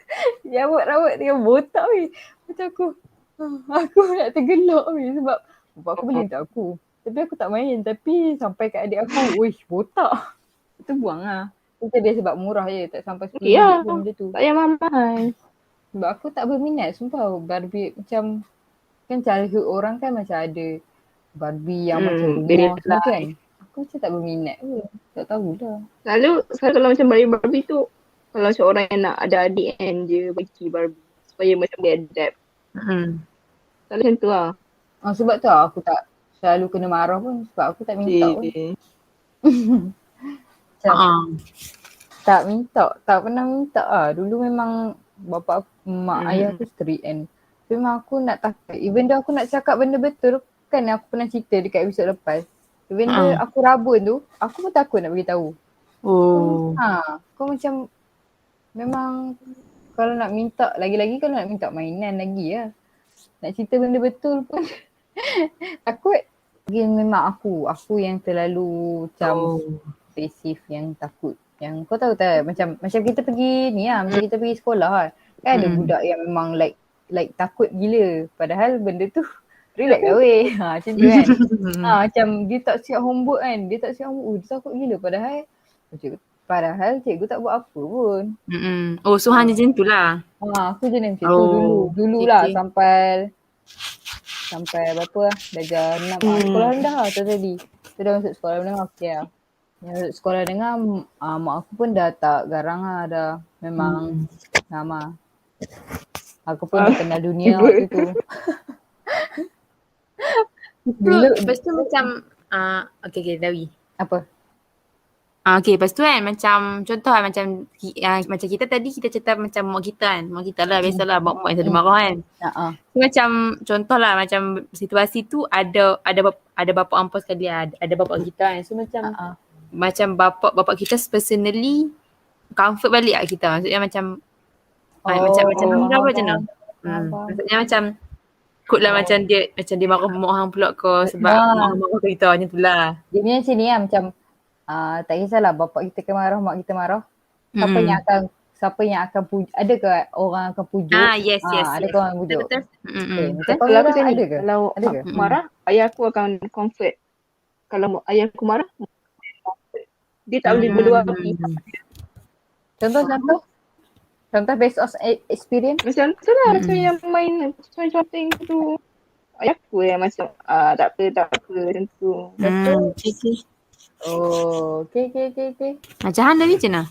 Dia cabut rambut dia botak weh. Macam aku nak tergelak weh sebab bapak aku beli untuk aku. Tapi aku tak main. Tapi sampai kat adik aku, wish botak. Itu buang lah. Itu dia sebab murah je. Tak sampai RM10 pun benda tu. Tak payah mahal. Sebab aku tak berminat sumpah Barbie. Macam kan childhood orang kan macam ada Barbie yang macam rumah semua kan. Aku macam tak berminat ke. Tak tahulah. Selalu kalau macam Barbie tu, kalau macam orang yang nak ada adik kan, dia bagi Barbie supaya macam dia adapt. Selalu macam tu lah. Sebab tu aku tak selalu kena marah pun sebab aku tak minta pun. macam Ah. tak pernah minta lah. Dulu memang bapa aku, mak ayah aku strict kan. So, memang aku nak takut. Even though aku nak cakap benda betul, kan aku pernah cerita dekat episod lepas. Even though aku rabun tu, aku pun takut nak beritahu. Oh. Kau macam memang kalau nak minta, lagi-lagi kalau nak minta mainan lagi lah. Nak cerita benda betul pun takut. Memang aku yang terlalu macam pasif, yang takut. Yang kau tahu tak, macam kita pergi ni lah, macam kita pergi sekolah lah. Kan ada budak yang memang like takut gila. Padahal benda tu relax lah weh. Macam tu kan. Macam dia tak siap homework kan. Dia tak siap homework. Dia takut gila. Padahal cikgu tak buat apa pun. Oh, so hanya macam tu lah. Aku jenis macam tu dulu lah sampai berapa lah, darjah 6 sekolah rendah lah tu tadi. Tu dah masuk sekolah menengah, okey lah. Yang masuk sekolah menengah, mak aku pun dah tak garang lah dah. Memang sama. Aku pun dah kenal dunia waktu tu. Lepas tu macam okay, Dawi. Apa? Okay, lepas tu kan macam contoh lah macam kita tadi kita cerita macam mak kita kan. Mak kita lah biasalah mak yang selalu marah kan. So, macam contoh lah macam situasi tu ada bapa ampun sekali ada bapa kita kan. So macam bapa kita personally comfort balik lah kita. Maksudnya macam macam Amira macam mana? Maksudnya macam kot lah macam dia marah mak hang pula ke sebab mak hang marah kita macam tu lah. Dia punya sini lah macam tak kisahlah bapak kita marah, mak kita marah. Siapa yang akan pujuk? Ada ke orang akan pujuk? Yes. Ada ke orang pujuk? Betul. Kalau aku macam ni, kalau aku marah, ayah aku akan comfort. Kalau ayah aku marah, dia tak boleh berdua api. Contoh based on experience? Macam tu lah, macam yang main shooting tu. Ayah aku yang macam tak apa macam tu. Okay. Macam Han tadi macam mana?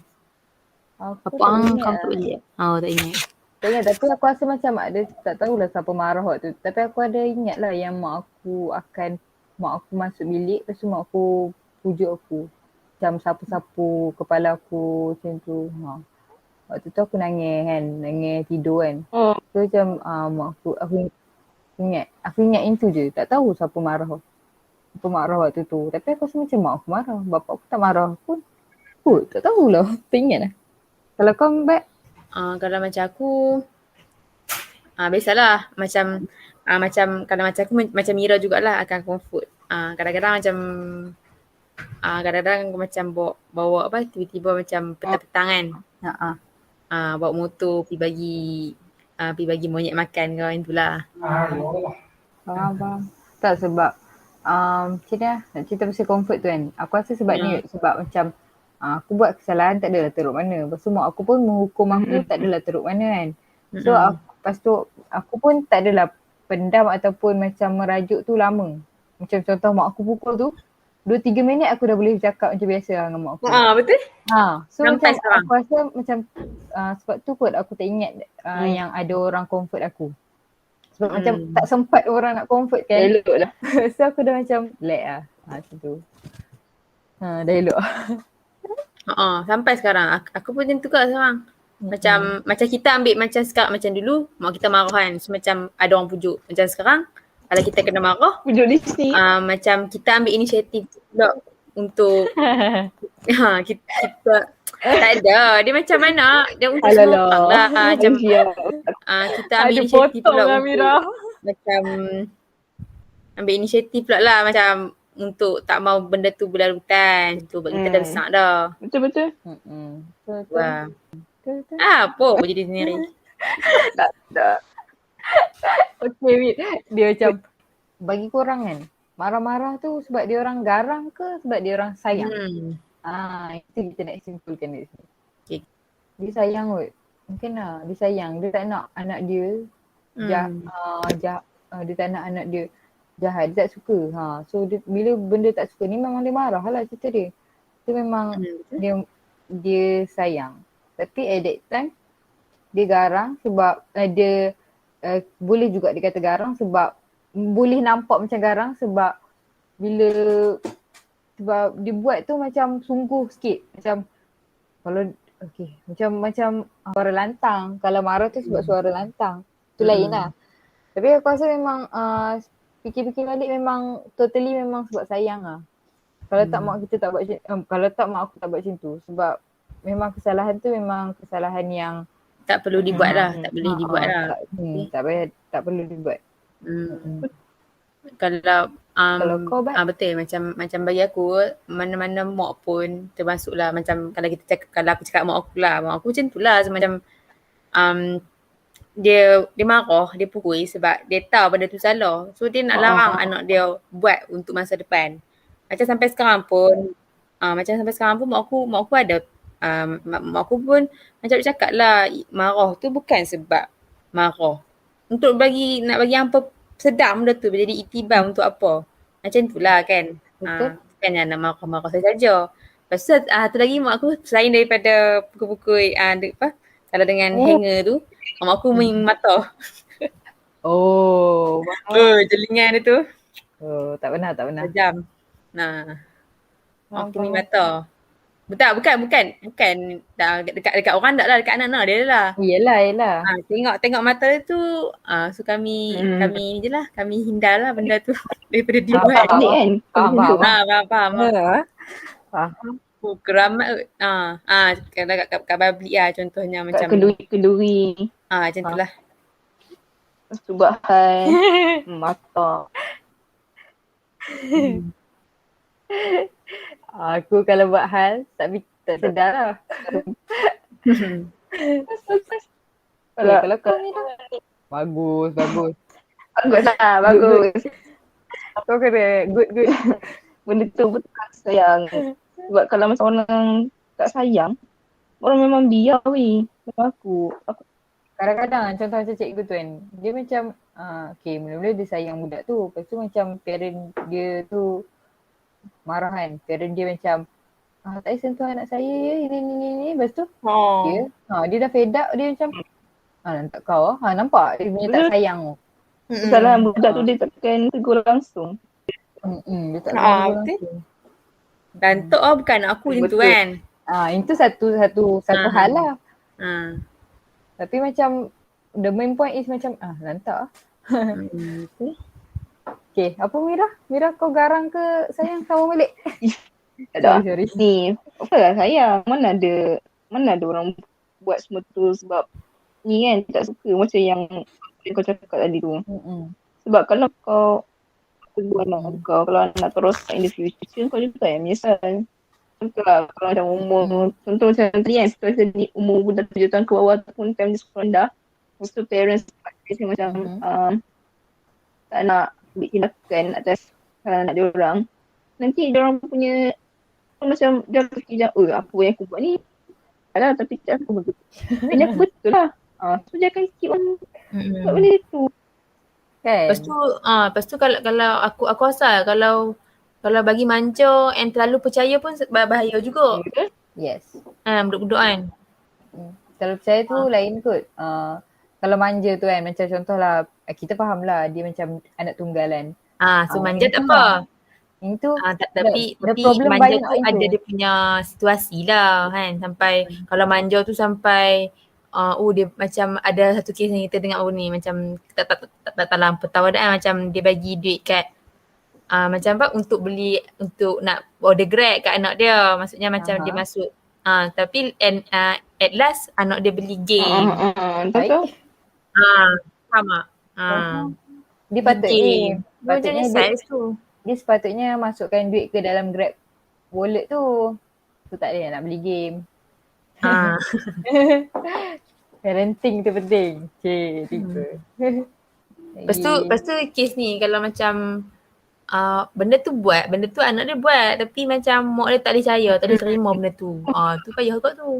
Aku apa hang comfort balik? Tak ingat. Tak ingat, tapi aku rasa macam ada, tak tahulah siapa marah waktu tu. Tapi aku ada ingat lah yang mak aku masuk bilik, lepas tu mak aku pujuk aku. Macam sapu-sapu kepala aku macam tu. Waktu tu aku nangis tidur kan. So macam mak aku ingat itu je. Tak tahu siapa marah waktu tu. Tapi aku rasa macam mak aku marah. Bapak aku tak marah pun. Tak tahulah. Tak ingat lah. Kalau kau baik? Kalau macam aku biasalah macam kalau macam aku macam Mira jugalah akan comfort. Kadang-kadang macam bawa apa tiba-tiba macam petang-petang kan. Bawa motor pergi bagi monyet makan kau itulah. Faham. Tak sebab macam ni lah, nak cerita pasal comfort tu kan. Aku rasa sebab ni, sebab macam aku buat kesalahan tak adalah teruk mana. Lepas tu mak aku pun menghukum aku tak adalah teruk mana kan. So lepas tu aku pun tak adalah pendam ataupun macam merajuk tu lama. Macam contoh mak aku pukul tu 2-3 minit aku dah boleh cakap macam biasa lah dengan mak aku. Betul? So sampai macam sekarang. Aku rasa macam sebab tu kot aku tak ingat yang ada orang comfort aku. Sebab macam tak sempat orang nak comfort kan. Elok lah. So aku dah macam relax lah. Macam tu. Dah elok. Sampai sekarang aku pun macam tu kat sekarang. Macam kita ambil macam sekarang macam dulu mak kita marah kan. So macam ada orang pujuk. Macam sekarang kalau kita kena marah pujuk di sini. Macam kita ambil inisiatif pula untuk kita tak ada. Dia macam mana? Dia untuk semua lah. Macam kita ambil inisiatif pula macam ambil inisiatif pula lah macam untuk tak mau benda tu berlarutan. Tu buat kita dah besar dah. Betul. Wah. Apa jadi sendiri? Tak. Okay, Wid. Dia macam bagi korang kan, marah-marah tu sebab dia orang garang ke sebab dia orang sayang? Itu kita nak simpulkan di sini. Okay. Dia sayang kot. Mungkin lah dia sayang. Dia tak nak anak dia dia tak nak anak dia jahat. Dia tak suka. So bila benda tak suka ni memang dia marah lah cerita dia. Itu memang dia sayang. Tapi at that time dia garang sebab dia boleh juga dikata garang sebab boleh nampak macam garang sebab bila sebab dia buat tu macam sungguh sikit. Macam kalau macam suara lantang. Kalau marah tu sebab suara lantang. Tu lain lah. Tapi aku rasa memang fikir-fikir balik memang totally memang sebab sayang lah. Kalau tak mak kita tak buat kalau tak mak aku tak buat macam tu sebab memang kesalahan tu memang kesalahan yang Tak perlu dibuat lah, tak boleh dibuat lah. tak perlu dibuat. Kalau Kalau kau betul macam bagi aku mana-mana mak pun termasuklah macam kalau aku cakap mak aku lah, mak aku macam tu lah macam dia marah, dia pukul sebab dia tahu benda tu salah. So dia nak larang anak dia buat untuk masa depan. Macam sampai sekarang pun mak aku ada mak aku pun macam cakap lah marah tu bukan sebab marah. Untuk nak bagi hampa sedar benda tu jadi iktibar untuk apa. Macam tu lah kan. Bukannya nak marah-marah saja. Lepas tu tu lagi mak aku selain daripada pukul-pukul kalau dengan hanger tu, mak aku main mata. Oh, jelingan dia tu. Oh, tak pernah. Tajam. Nah. Mak aku main mata. Betul, bukan dekat orang tak lah, dekat anak-anak dia lah. Yelah. Tengok mata dia tu, so kami ni je lah, kami hindar lah benda tu daripada dia buat. Faham. Keramat kat bablik lah contohnya macam Keduri. macam tu lah. Subahai mata. Aku kalau buat hal tak sedar lah. Kalau kau ni dah bagus. Bagus. Kau kena good. Benda tu betul sayang. Sebab kalau macam orang tak sayang, orang memang biar weh. Macam aku kadang-kadang contoh macam cikgu tu kan, dia macam mula-mula dia sayang budak tu, lepas tu macam parent dia tu marah kan, parent dia macam tak payah sentuh anak saya ni, lepas tu dia dah fed up, dia macam lantak kau nampak dia punya tak sayang tu. Kesalahan budak tu dia takkan tegur langsung. Dia tak tegur langsung. Dan tu bukan aku macam tu kan. Itu satu hal lah. Tapi macam the main point is macam lantak. Okay, apa Mira? Mira kau garang ke sayang sama balik? Tak ada. Sorry. Ni, apalah sayang. Mana ada orang buat semua tu sebab ni kan tak suka macam yang kau cakap tadi tu. Sebab kalau kau tegur anak kau, kalau anak kau rosak in the future, kau juga yang menyesal. Contoh lah, kalau macam umur, contoh macam tadi kan, situasi ni umur budak 7 tahun ke bawah ataupun time dia sekolah rendah, lepas tu parents macam tak nak ambil tindakan atas anak dia orang, nanti dia orang punya macam dia fikir macam apa yang aku buat ni alah tapi tak aku betul. Tapi aku betul lah. So dia akan keep on buat benda tu. Kan? Lepas tu kalau aku rasa kalau bagi manja and terlalu percaya pun bahaya juga. Yes. Budak-budak kan. Kalau percaya tu lain kot. Kalau manja tu kan macam contohlah kita faham lah dia macam anak tunggalan. So manja tak apa. Itu tapi manja tu ada dia punya situasi lah kan, sampai kalau manja tu sampai dia macam ada satu kes yang kita dengar ni macam tak dalam pertawanan macam dia bagi duit kat macam apa untuk nak order Grab kat anak dia, maksudnya macam dia masuk tapi at last anak dia beli game. Betul. Sama. Dia patutnya dia sepatutnya masukkan duit ke dalam Grab wallet tu. Tu tak ada nak beli game. Parenting tu penting. Tiba. Lepas tu kes ni kalau macam benda tu anak dia buat tapi macam mak dia tak boleh percaya, tak boleh terima benda tu. Tu payah kot tu.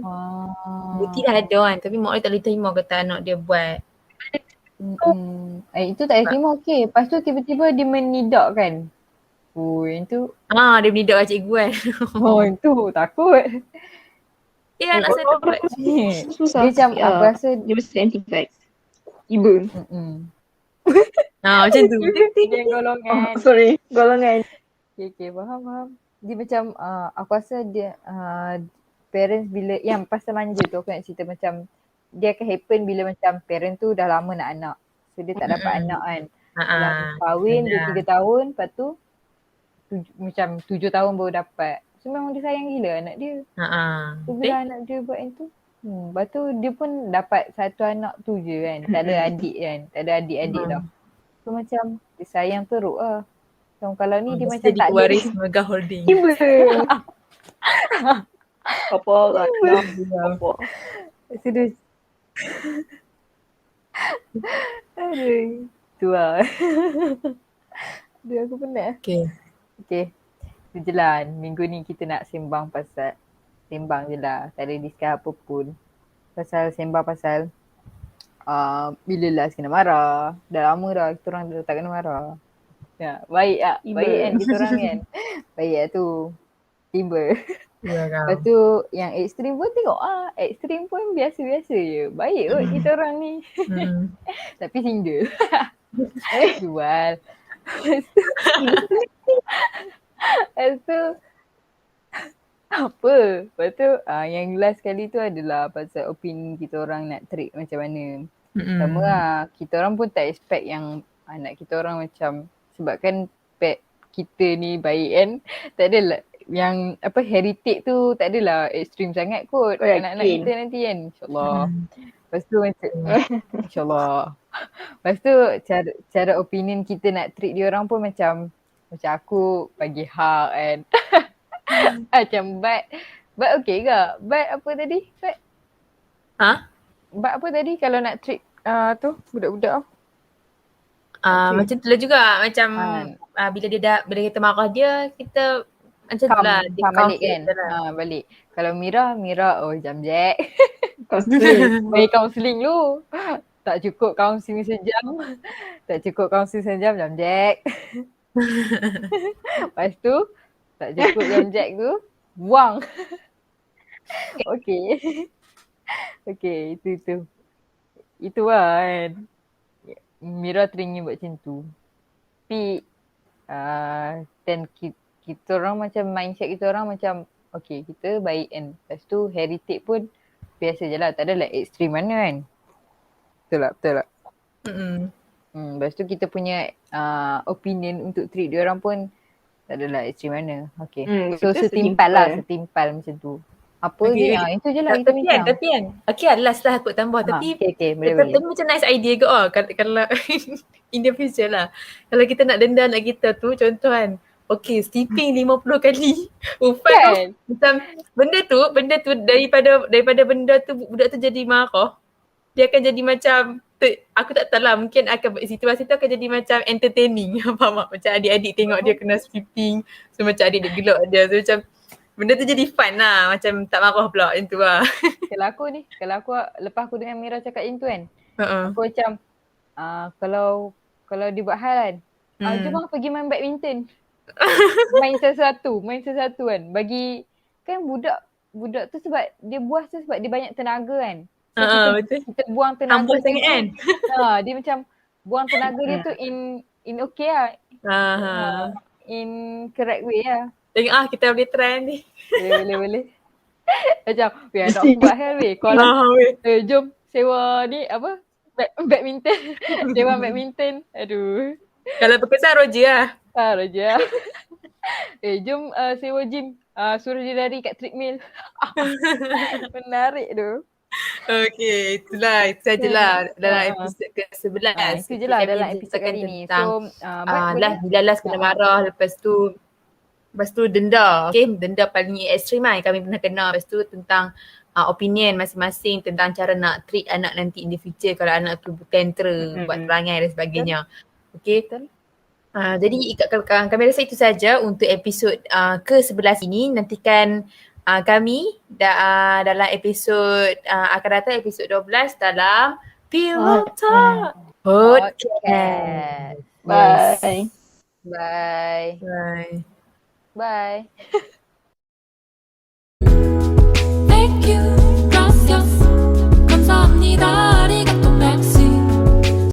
Bukti dah ada kan tapi mak dia tak boleh terima kata anak dia buat. Itu tak boleh terima okey. Lepas tu tiba-tiba dia menidak kan. Yang tu dia menidak kat cikgu kan. Itu takut. Anak saya tak buat. Susah. Dia macam aku rasa dia mesti anti-vax. Ibu. Macam tu. Dia golongan. Sorry, golongan. Okay, faham. dia macam aku rasa dia parents bila yang pasal manja tu aku nak cerita macam dia akan happen bila macam parent tu dah lama nak anak. So dia tak dapat anak kan. Dalam kahwin benar. 2-3 tahun, lepas tu macam 7 tahun baru dapat. So memang dia sayang gila anak dia. So bila anak dia buat yang tu, lepas tu dia pun dapat satu anak tu je kan. Tak ada adik kan. Tak ada adik-adik dah. So macam dia sayang teruk lah. So kalau ni dia macam jadi tak ada. pewaris Mega Holding. Tiba. Apa kan? Apa? Sudah. Aduh. Tu lah. Aduh aku penat. Okay. Tu je lah. Minggu ni kita nak sembang je lah. Tak ada discuss apa pun. Sembang pasal bila last kena marah. Dah lama dah kita orang dah tak kena marah. Ya, baik lah. Baik kan kita orang kan. Baik lah tu. Tiba. Lepas tu yang ekstrim pun tengok ekstrim pun biasa-biasa je. Baik kot kita orang ni. Tapi single. Jual. Lepas tu apa? Lepas tu yang last kali tu adalah pasal opini kita orang nak treat macam mana. Sama lah. Kita orang pun tak expect yang anak kita orang macam sebabkan pet kita ni baik kan. Tak adalah yang apa heritage tu tak adalah ekstrim sangat kot anak-anak kita nanti kan. InsyaAllah. Lepas tu macam InsyaAllah. Lepas tu cara opinion kita nak treat dia orang pun macam aku bagi hak kan. Macam Bat okey ke? Bat apa tadi? Bat apa tadi kalau nak treat tu budak-budak tu? Macam tu lah juga. Macam bila kita marah dia, kita macam tu lah. Dia balik kan? Balik. Kalau Mira jam Jack. Bagi counselling lu. Tak cukup counselling sejam. Jam Jack. Lepas tu tak cukup jam Jack tu, buang. Okay, itu. Itu lah kan. Mira teringin buat macam tu. Tapi dan kita orang macam mindset kita orang macam okay kita baik kan. Lepas tu heritage pun biasa je lah. Tak adalah ekstrim mana kan. Betul tak? Lepas tu kita punya opinion untuk treat dia orang pun tak adalah ekstrim mana. Okay. So setimpal macam tu. Apa je itu je lah kita bincang. Tapi kan okay last lah aku tambah tapi boleh. Tapi macam nice idea ke kalau in the future lah. Kalau kita nak denda anak kita tu contoh kan okay skipping 50 kali. Kan? Macam benda tu daripada benda tu budak tu jadi marah. Dia akan jadi macam aku tak tahu lah mungkin situasi tu akan jadi macam entertaining. Faham tak? Macam adik-adik tengok dia kena skipping. So macam adik dia gelak dia. So macam benda tu jadi fun lah. Macam tak marah pula macam tu lah. Kalau aku lepas aku dengan Mira cakap macam tu kan. Aku macam kalau dia buat hal kan. Jom lah pergi main badminton. main sesuatu kan. Bagi kan budak tu sebab dia buas tu sebab dia banyak tenaga kan. So kita buang tenaga Tambah sangat kan. Dia macam buang tenaga dia tu in okay lah. In correct way lah. Tengok kita boleh try ni. Boleh. Macam anak buat hal weh. Kalau jom sewa ni apa? Badminton. Sewa badminton. Aduh. Kalau berkesan Roger lah. Roger. Jom sewa gym. Suruh dia lari kat treadmill. Menarik tu. Okay, itu sajalah dalam episod ke-11. Itu je lah dalam episod kali ni. So, bila last kena marah, lepas tu denda. Okay, denda paling ekstrim lah yang kami pernah kena. Lepas tu tentang opinion masing-masing tentang cara nak treat anak nanti in the future kalau anak tu tantrum, buat perangai dan sebagainya. Okay. Jadi kami rasa itu saja untuk episod ke-11 ini. Nantikan kami dalam episod akan datang episod 12 dalam Pillow Talk Podcast. Bye. Bye.